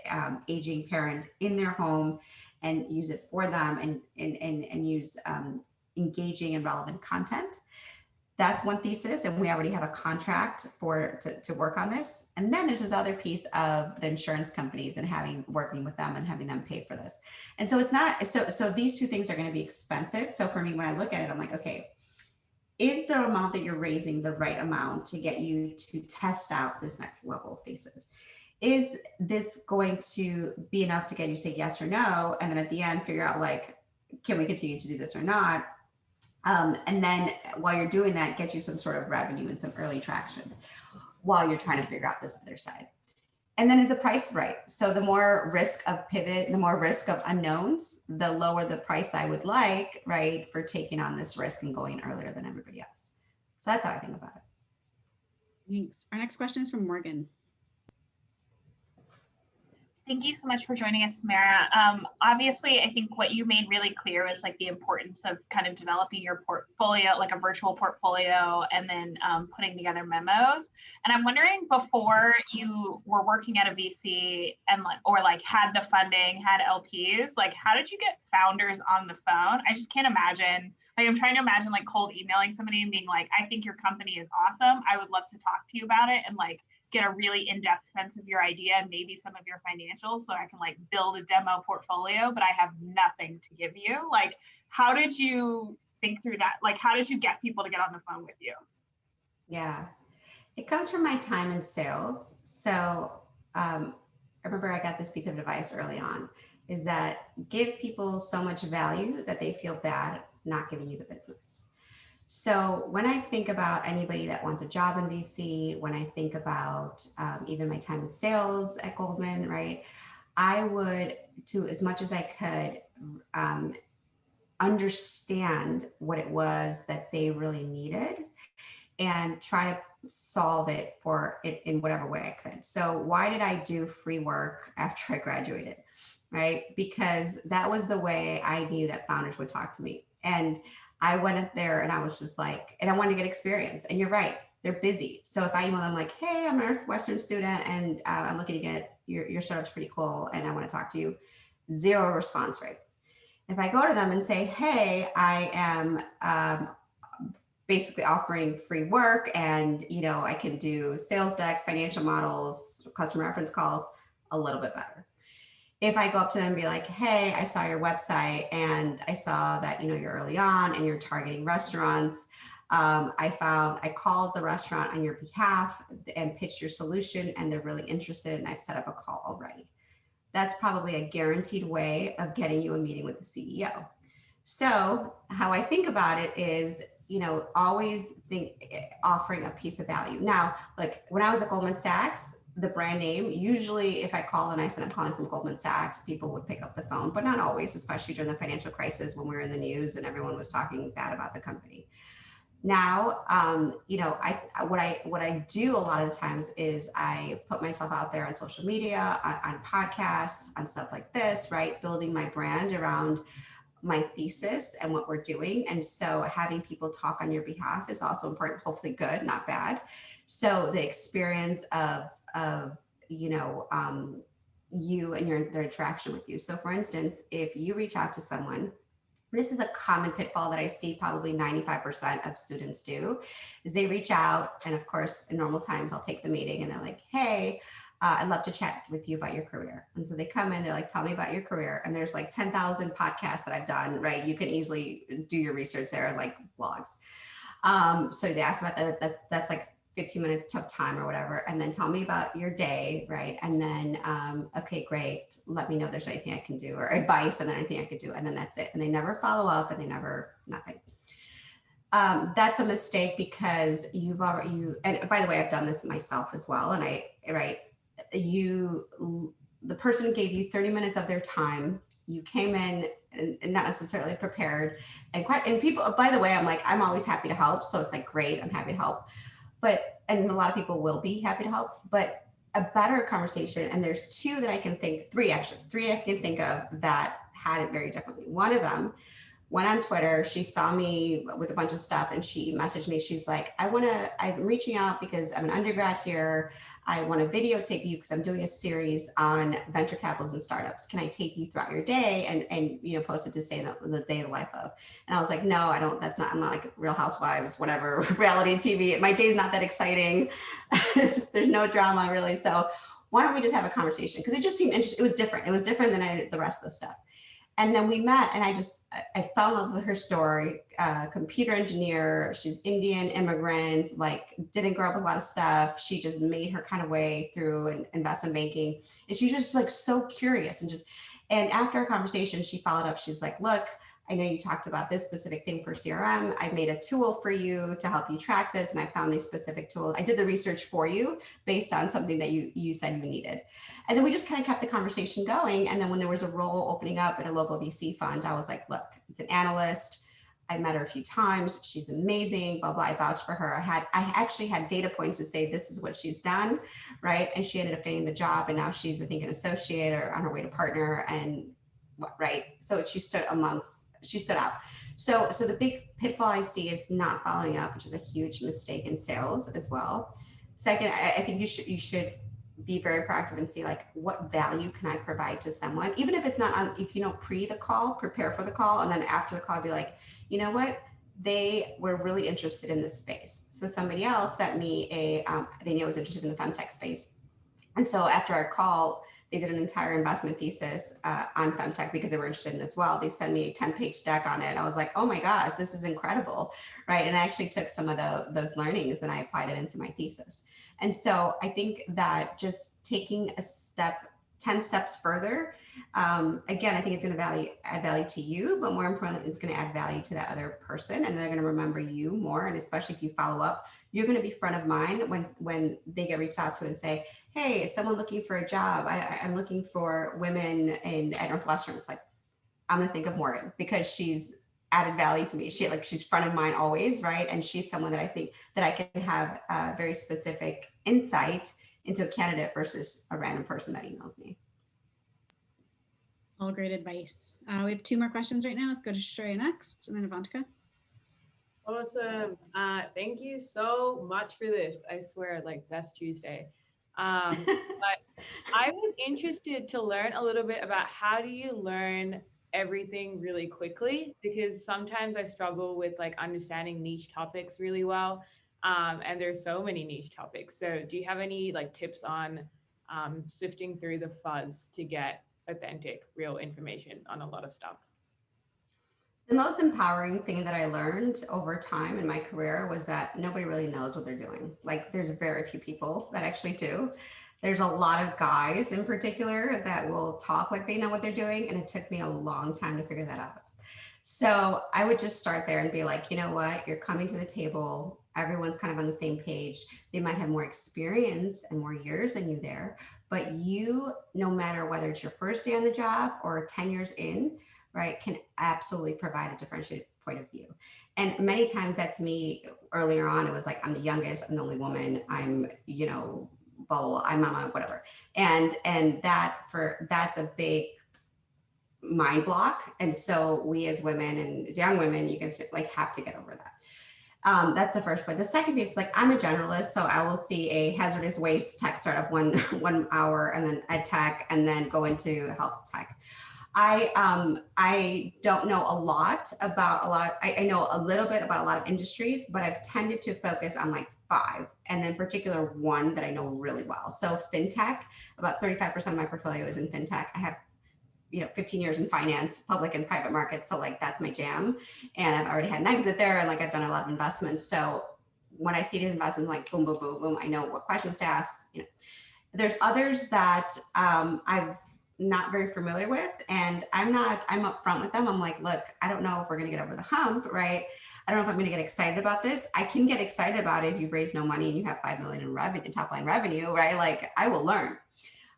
aging parent in their home and use it for them and use engaging and relevant content. That's one thesis. And we already have a contract to work on this. And then there's this other piece of the insurance companies and working with them and having them pay for this. And so it's not, so these two things are going to be expensive. So for me, when I look at it, I'm like, okay, is the amount that you're raising the right amount to get you to test out this next level of thesis? Is this going to be enough to get you to say yes or no? And then at the end, figure out like, can we continue to do this or not? And then while you're doing that, get you some sort of revenue and some early traction while you're trying to figure out this other side. And then is the price right? So the more risk of pivot, the more risk of unknowns, the lower the price I would like, right, for taking on this risk and going earlier than everybody else. So that's how I think about it. Thanks. Our next question is from Morgan. Thank you so much for joining us, Samara. Obviously, I think what you made really clear was like the importance of kind of developing your portfolio, like a virtual portfolio, and then putting together memos. And I'm wondering, before you were working at a VC and had the funding, had LPs, like how did you get founders on the phone? I just can't imagine. Like I'm trying to imagine like cold emailing somebody and being like, I think your company is awesome. I would love to talk to you about it and like get a really in-depth sense of your idea and maybe some of your financials so I can like build a demo portfolio, but I have nothing to give you. Like, how did you think through that? Like, how did you get people to get on the phone with you? Yeah, it comes from my time in sales. So I remember I got this piece of advice early on, is that give people so much value that they feel bad not giving you the business. So when I think about anybody that wants a job in VC, when I think about even my time in sales at Goldman, right, I would, to as much as I could, understand what it was that they really needed and try to solve it for it in whatever way I could. So why did I do free work after I graduated, right? Because that was the way I knew that founders would talk to me. And I went up there and I was just like, and I wanted to get experience. And you're right, they're busy. So if I email them like, hey, I'm a Northwestern student and I'm looking to get your startup's pretty cool and I want to talk to you, 0 response rate. If I go to them and say, hey, I am basically offering free work, and I can do sales decks, financial models, customer reference calls a little bit better. If I go up to them and be like, hey, I saw your website and I saw that you're early on and you're targeting restaurants. I called the restaurant on your behalf and pitched your solution, and they're really interested, and I've set up a call already. That's probably a guaranteed way of getting you a meeting with the CEO. So how I think about it is, always offering a piece of value. Now, like when I was at Goldman Sachs, the brand name, usually if I call and I said I'm calling from Goldman Sachs, people would pick up the phone, but not always, especially during the financial crisis when we were in the news and everyone was talking bad about the company. Now, what I do a lot of the times is I put myself out there on social media, on podcasts, on stuff like this, right? Building my brand around my thesis and what we're doing. And so having people talk on your behalf is also important, hopefully good, not bad. So the experience of you and their interaction with you. So for instance, if you reach out to someone, this is a common pitfall that I see probably 95% of students do, is they reach out, and of course in normal times I'll take the meeting and they're like, hey, I'd love to chat with you about your career. And so they come in, they're like, tell me about your career. And there's like 10,000 podcasts that I've done, right? You can easily do your research there, like blogs. So they ask about that. That's like 15 minutes tough time or whatever. And then tell me about your day, right? And then, okay, great. Let me know if there's anything I can do, or advice and anything I could do. And then that's it. And they never follow up, and nothing. That's a mistake, because and by the way, I've done this myself as well. And the person gave you 30 minutes of their time. You came in and not necessarily prepared, and people, by the way, I'm always happy to help. So it's like, great, I'm happy to help. And a lot of people will be happy to help, but a better conversation, and there's three I can think of that had it very differently. One of them went on Twitter. She saw me with a bunch of stuff and she messaged me. She's like, I'm reaching out because I'm an undergrad here. I want to videotape you because I'm doing a series on venture capitals and startups. Can I take you throughout your day and post it to say the day of the life of? And I was like, no, I don't, I'm not like Real Housewives, whatever, reality TV. My day's not that exciting. There's no drama really. So why don't we just have a conversation? Because it just seemed interesting. It was different. It was different than the rest of the stuff. And then we met, and I fell in love with her story. Computer engineer, she's Indian immigrant, like didn't grow up with a lot of stuff. She just made her kind of way through investment banking. And she was just like so curious and after our conversation, she followed up. She's like, look, I know you talked about this specific thing for CRM. I made a tool for you to help you track this. And I found these specific tools. I did the research for you based on something that you said you needed. And then we just kind of kept the conversation going. And then when there was a role opening up at a local VC fund, I was like, look, it's an analyst. I met her a few times. She's amazing, blah, blah. I vouched for her. I actually had data points to say, this is what she's done, right? And she ended up getting the job. And now she's, I think, an associate or on her way to partner. And right. So she stood out. So the big pitfall I see is not following up, which is a huge mistake in sales as well. Second, I think you should be very proactive and see like, what value can I provide to someone? Even if it's not on, if you don't pre the call, prepare for the call. And then after the call, be like, you know what? They were really interested in this space. So somebody else sent me they knew I was interested in the femtech space. And so after our call, they did an entire investment thesis on femtech because they were interested in it as well. They sent me a 10-page deck on it. I was like, oh my gosh, this is incredible, right? And I actually took some of those learnings and I applied it into my thesis. And so I think that just taking a step, 10 steps further, again, I think it's going to add value to you, but more importantly, it's going to add value to that other person, and they're going to remember you more. And especially if you follow up, you're going to be front of mind when they get reached out to and say, hey, is someone looking for a job? I'm looking for women at Northwestern. It's like, I'm going to think of Morgan because she's added value to me. She's front of mind always, right? And she's someone that I think that I can have very specific insight into a candidate versus a random person that emails me. All great advice. We have 2 more questions right now. Let's go to Shreya next, and then Avantika. Awesome. Thank you so much for this. I swear, like, best Tuesday. But I was interested to learn a little bit about how do you learn everything really quickly, because sometimes I struggle with like understanding niche topics really well. And there's so many niche topics. So do you have any like tips on sifting through the fuzz to get authentic, real information on a lot of stuff? The most empowering thing that I learned over time in my career was that nobody really knows what they're doing. Like, there's very few people that actually do. There's a lot of guys in particular that will talk like they know what they're doing. And it took me a long time to figure that out. So I would just start there and be like, you know what, you're coming to the table. Everyone's kind of on the same page. They might have more experience and more years than you there, but you, no matter whether it's your first day on the job or 10 years in, right, can absolutely provide a differentiated point of view. And many times that's me earlier on. It was like, I'm the youngest, I'm the only woman, I'm, you know, blah, I'm mama, whatever. And that's a big mind block. And so we as women and young women, you guys like have to get over that. That's the first point. The second piece, like I'm a generalist, so I will see a hazardous waste tech startup one hour, and then ed tech, and then go into health tech. I don't know a lot about I know a little bit about a lot of industries, but I've tended to focus on like 5, and then particular one that I know really well. So fintech, about 35% of my portfolio is in fintech. I have 15 years in finance, public and private markets. So like, that's my jam. And I've already had an exit there. And like, I've done a lot of investments. So when I see these investments, like boom, boom, boom, boom, I know what questions to ask. There's others that I'm not very familiar with. And I'm upfront with them. I'm like, look, I don't know if we're going to get over the hump, right? I don't know if I'm going to get excited about this. I can get excited about it if you've raised no money and you have 5 million in revenue, top line revenue, right? Like I will learn.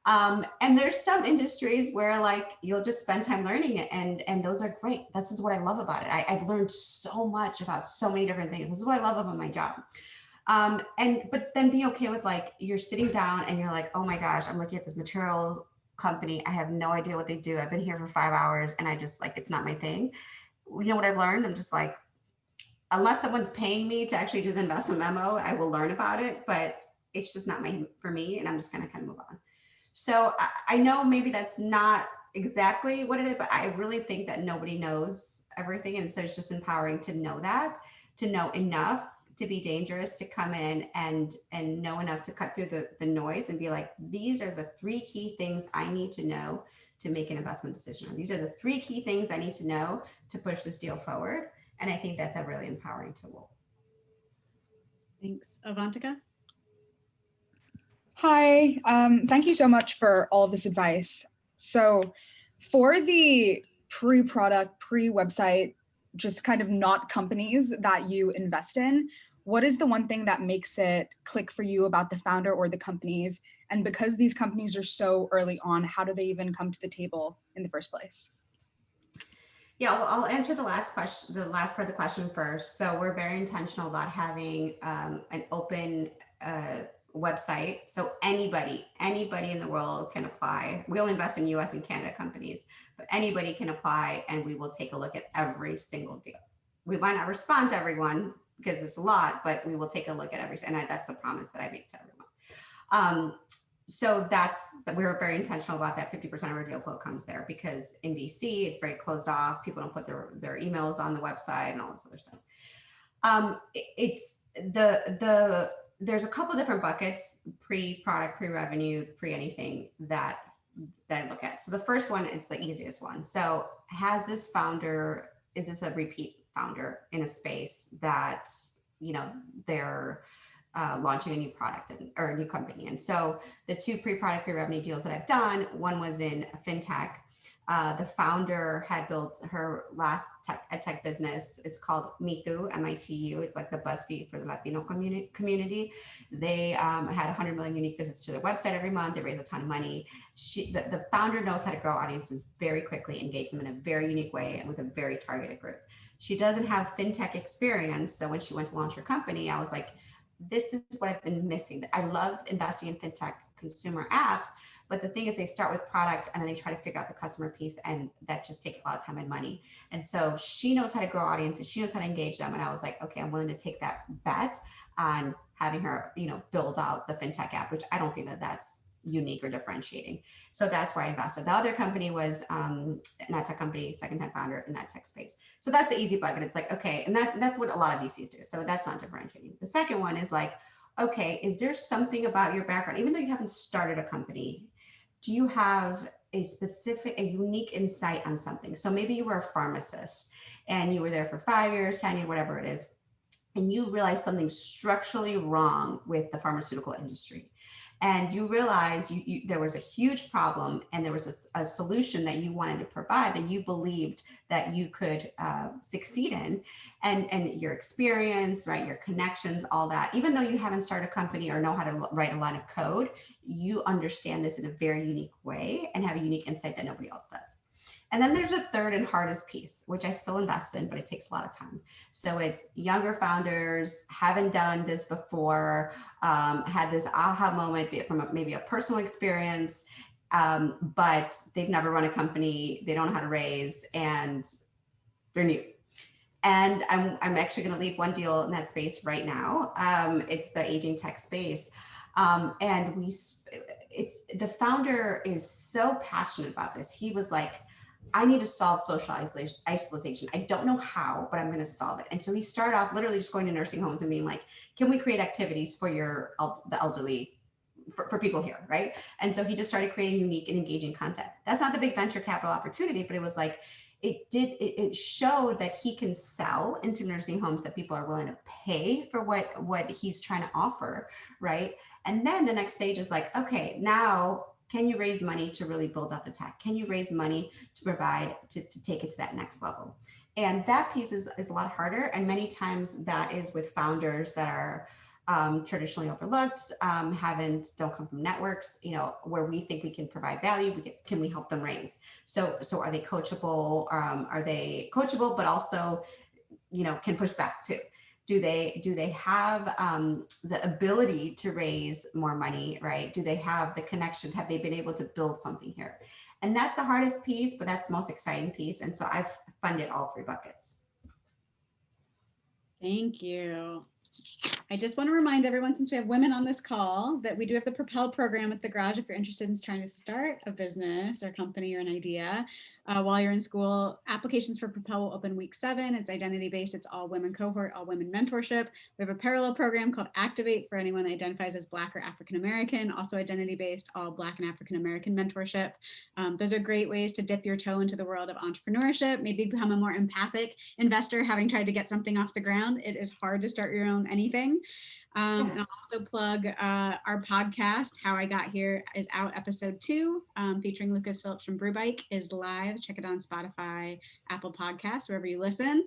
And there's some industries where like you'll just spend time learning it, and those are great. This is what I love about it. I've learned so much about so many different things. This is what I love about my job. But then be okay with like you're sitting down and you're like, oh my gosh, I'm looking at this material company. I have no idea what they do. I've been here for 5 hours and I just like, it's not my thing. You know what I've learned? I'm just like, unless someone's paying me to actually do the investment memo, I will learn about it, but it's just not for me. And I'm just going to kind of move on. So I know maybe that's not exactly what it is, but I really think that nobody knows everything. And so it's just empowering to know that, to know enough to be dangerous, to come in and know enough to cut through the noise and be like, these are the 3 key things I need to know to make an investment decision. These are the 3 key things I need to know to push this deal forward. And I think that's a really empowering tool. Thanks. Avantika? Hi, thank you so much for all of this advice. So for the pre-product, pre-website, just kind of not companies that you invest in, what is the one thing that makes it click for you about the founder or the companies? And because these companies are so early on, how do they even come to the table in the first place? Yeah, I'll answer the last question, the last part of the question first. So we're very intentional about having an open website. So anybody in the world can apply. We only invest in US and Canada companies, but anybody can apply and we will take a look at every single deal. We might not respond to everyone because it's a lot, but we will take a look at and that's the promise that I make to everyone. So we're very intentional about that. 50% of our deal flow comes there because in VC, it's very closed off. People don't put their emails on the website and all this other stuff. There's a couple different buckets, pre-product, pre-revenue, pre-anything that I look at. So the first one is the easiest one. So is this a repeat founder in a space that, they're launching a new product or a new company. And so the 2 pre-product, pre-revenue deals that I've done, one was in fintech. The founder had built her last tech business. It's called Mitu, M-I-T-U. It's like the BuzzFeed for the Latino community. They had 100 million unique visits to their website every month. They raise a ton of money. The founder knows how to grow audiences very quickly, engage them in a very unique way and with a very targeted group. She doesn't have fintech experience. So when she went to launch her company, I was like, this is what I've been missing. I love investing in fintech consumer apps, but the thing is they start with product and then they try to figure out the customer piece, and that just takes a lot of time and money. And so she knows how to grow audiences. She knows how to engage them. And I was like, okay, I'm willing to take that bet on having her, build out the fintech app, which I don't think that's, unique or differentiating. So that's where I invested. The other company was an ad tech company, second time founder in that tech space. So that's the easy bucket. It's like, okay, and that's what a lot of VCs do. So that's not differentiating. The second one is like, okay, is there something about your background, even though you haven't started a company, do you have a unique insight on something? So maybe you were a pharmacist and you were there for 5 years, 10 years, whatever it is, and you realize something structurally wrong with the pharmaceutical industry. And you realize there was a huge problem and there was a solution that you wanted to provide that you believed that you could succeed in, and your experience, right, your connections, all that, even though you haven't started a company or know how to write a line of code, you understand this in a very unique way and have a unique insight that nobody else does. And then there's a third and hardest piece, which I still invest in, but it takes a lot of time. So it's younger founders, haven't done this before, had this aha moment, be it from maybe a personal experience, but they've never run a company, they don't know how to raise, and they're new. And I'm actually going to lead one deal in that space right now. It's the aging tech space. And the founder is so passionate about this. He was like, I need to solve social isolation. I don't know how, but I'm going to solve it. And so he started off literally just going to nursing homes and being like, can we create activities for the elderly, for people here, right? And so he just started creating unique and engaging content. That's not the big venture capital opportunity, but it was like, it showed that he can sell into nursing homes, that people are willing to pay for what he's trying to offer, right? And then the next stage is like, okay, now can you raise money to really build up the tech? Can you raise money to provide, to take it to that next level? And that piece is a lot harder. And many times that is with founders that are traditionally overlooked, don't come from networks, where we think we can provide value. Can we help them raise? So are they coachable? Are they coachable, but also, can push back too? Do they have the ability to raise more money, right? Do they have the connection? Have they been able to build something here? And that's the hardest piece, but that's the most exciting piece. And so I've funded all three buckets. Thank you. I just want to remind everyone, since we have women on this call, that we do have the Propel program at the Garage if you're interested in trying to start a business or company or an idea while you're in school. Applications for Propel will open week 7. It's identity-based. It's all women cohort, all women mentorship. We have a parallel program called Activate for anyone that identifies as Black or African-American, also identity-based, all Black and African-American mentorship. Those are great ways to dip your toe into the world of entrepreneurship, maybe become a more empathic investor, having tried to get something off the ground. It is hard to start your own anything. And I'll also plug our podcast, How I Got Here, is out. Episode 2, featuring Lucas Phillips from Brewbike, is live. Check it on Spotify, Apple Podcasts, wherever you listen.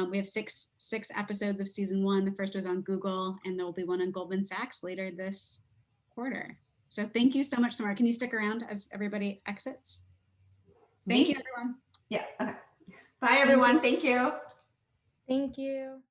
We have six episodes of season 1. The first was on Google, and there will be one on Goldman Sachs later this quarter. So thank you so much, Samara. Can you stick around as everybody exits? Thank you, everyone. Yeah. Okay. Bye, everyone. Thank you. Thank you.